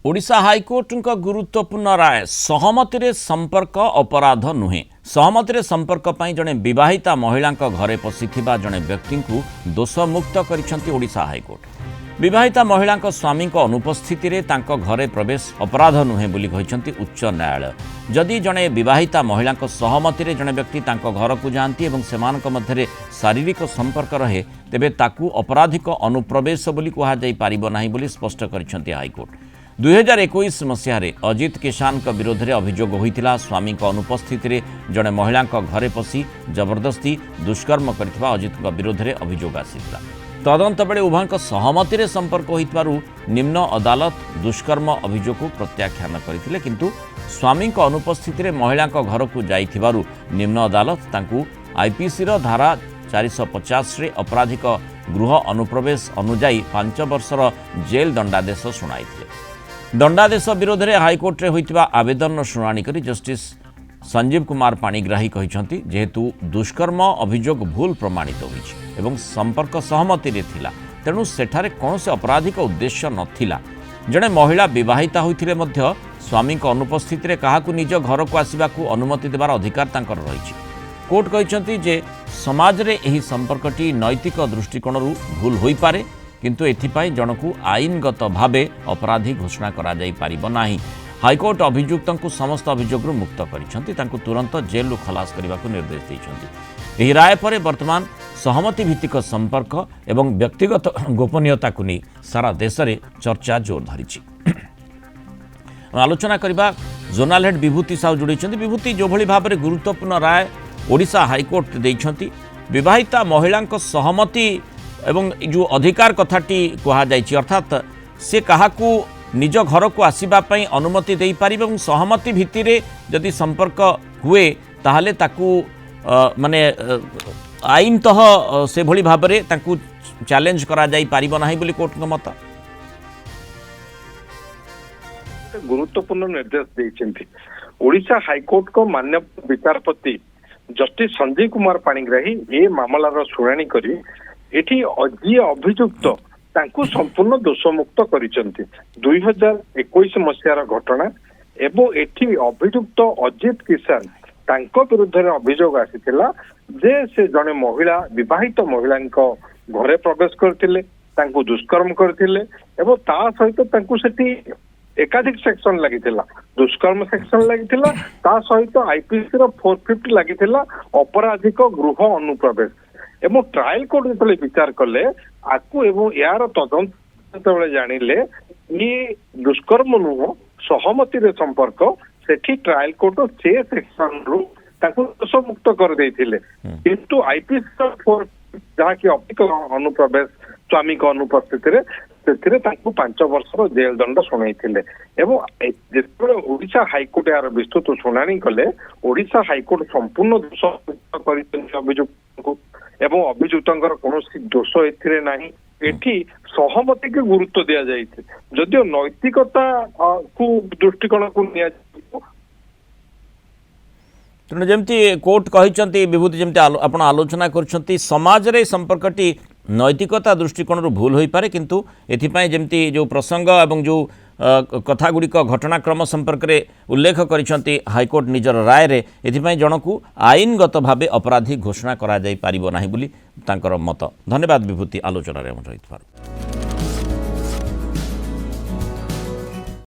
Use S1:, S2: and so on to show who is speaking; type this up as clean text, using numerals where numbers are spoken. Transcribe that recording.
S1: Odisha high court गुरुत्वपूर्ण राय सहमति संपर्क अपराध नुहे सहमति संपर्क पर जड़े विवाहिता महिला घरे पशि जड़े व्यक्ति को दोषमुक्त करिसेंति हाइकोर्ट। विवाहिता महिला स्वामी अनुपस्थित घरे प्रवेश अपराध नुहे बोली कहिसेंति उच्च न्यायालय। जदि जड़े विवाहिता महिला सहमति जड़े व्यक्ति घर को जाती और सेमानक मध्य शारीरिक संपर्क रहे तेबे ताकू अपराधिक अनुप्रवेश बोली कहुई पारिब नाही बोली स्पष्ट करिसेंति हाइकोर्ट। 2021 मसीह अजित किसान विरोध में अभियोग होता स्वामी अनुपस्थित जड़े महिला घरे पशि जबरदस्ती दुष्कर्म कर अजित विरोध में अभियोग आसीता। तदंत बेले उभय सहमति संपर्क हो निम्न अदालत दुष्कर्म अभियोग को प्रत्याख्यान करते किंतु स्वामी अनुपस्थित महिला घर को जाइथिबारु निम्न अदालत तांकु आईपीसी धारा 450 रे आपराधिक गृह अनुप्रवेश अनुजाई 5 वर्षर जेल दंडादेश शुणाई। दंडादेश विरोध में हाइकोर्ट रे होइतिबा आवेदन शुणाणी करी जस्टिस संजीव कुमार पाणिग्राही कहिसेंति जेहेतु दुष्कर्म अभियोग भूल प्रमाणित होइछि एवं संपर्क सहमति रे थिला तेणु सेठारे कौनसी आपराधिक उद्देश्य नथिला। जड़े महिला विवाहिता होइथिले मध्य स्वामी अनुपस्थित रे काहाकू निज घर को आसिबाकू अनुमति देवार अधिकार तांकर रहिछि। कोर्ट कहिसेंति जे समाज रे एही संपर्कटी नैतिक दृष्टिकोणरू भूल होई पारे किंतु एथिपाई जनकू आईनगत भावे अपराधी घोषणा करा जाई पारिबो नाही। हाइकोर्ट अभियुक्तंकु समस्त अभियोगरू मुक्त करिसेंति तांकु तुरंत जेलरू खलास करबाकू निर्देश दैछंति। एही राय परे वर्तमान सहमति भित्तिक संपर्क एवं व्यक्तिगत गोपनीयता को नहीं सारा देश में चर्चा जोर धरी। आलोचना करबा जोनाल हेड विभूति साहू जोड़ी। विभूति जो भली भाव में गुरुत्वपूर्ण राय ओडिशा हाइकोर्ट देइछंती विवाहिता महिला सहमति एवं जो अधिकार कथाटी कहुई अर्थात से काहाकू निज घर को आसवा अनुमति दे पारे और सहमति भित्तिरे जदि संपर्क हुए ताहले ताकू माने आईनतः से भली भाव में ताकू चैलेंज करा जाई पारिबो नाही बोली कोर्ट मत।
S2: गुरुत्वपूर्ण निर्देश देइछंती ओडिशा हाइकोर्ट को माननीय विचारपति जस्टिस संजीव कुमार पाणिग्राही ए मामलार शुणाणी करी एठी जी अभियुक्त तांकु संपूर्ण दोषमुक्त करिसेंती। 2021 मसीहार घटना एवं एठी अभियुक्त अजित किसान तांको विरुद्ध में अभियोग आसीथिला जे से जने महिला विवाहित महिला घरे प्रवेश करथिले तांकु दुष्कर्म करथिले एवं ता सहित तांकु सेठी एकाधिक सेक्शन लागिथिला दुष्कर्म सेक्शन लागिथिला ता सहित आईपीसी रो 450 लागिथिला अपराधिक गृह अनुप्रवेश एवं ट्रायल कोर्ट जो विचार कले आकु एवं यार तदंत जो जानिले ये दुष्कर्म नुह सहमति रे संपर्क सेठी ट्रायल कोर्ट से सेक्शन रु ताकु दोषमुक्त कर देथिले किंतु आईपीसी 4 जहाँ की अपिक अनुप्रवेश स्वामी को अनुपस्थित से 5 वर्षर जेल दंड शुणाई एवं ओडिशा हाइकोर्ट यार विस्तृत शुणाणी कले ओडिशा हाइकोर्ट संपूर्ण दोष अभियुक्त एवं अभियुक्तर कौन दोष ए नहीं एठी सहमति के गुरुत्व दिया जाए जदियो नैतिकता को दृष्टिकोण को
S1: तेणु जमती कोर्ट कही विभूति जमती आप आलोचना कर समाज रे संपर्कटी नैतिकता दृष्टिकोण भूल हो पारे किंतु एथिपाई जमती जो प्रसंग एवं जो कथा गुड़िक घटनाक्रम संपर्क में उल्लेख करिसेंति हाइकोर्ट निजर राय रे एथिपाई जनकू आईनगत भावे अपराधी घोषणा करा जाई पारिबो नाही बोली तांकर मत। धन्यवाद विभूति आलोचना रे रहितबार।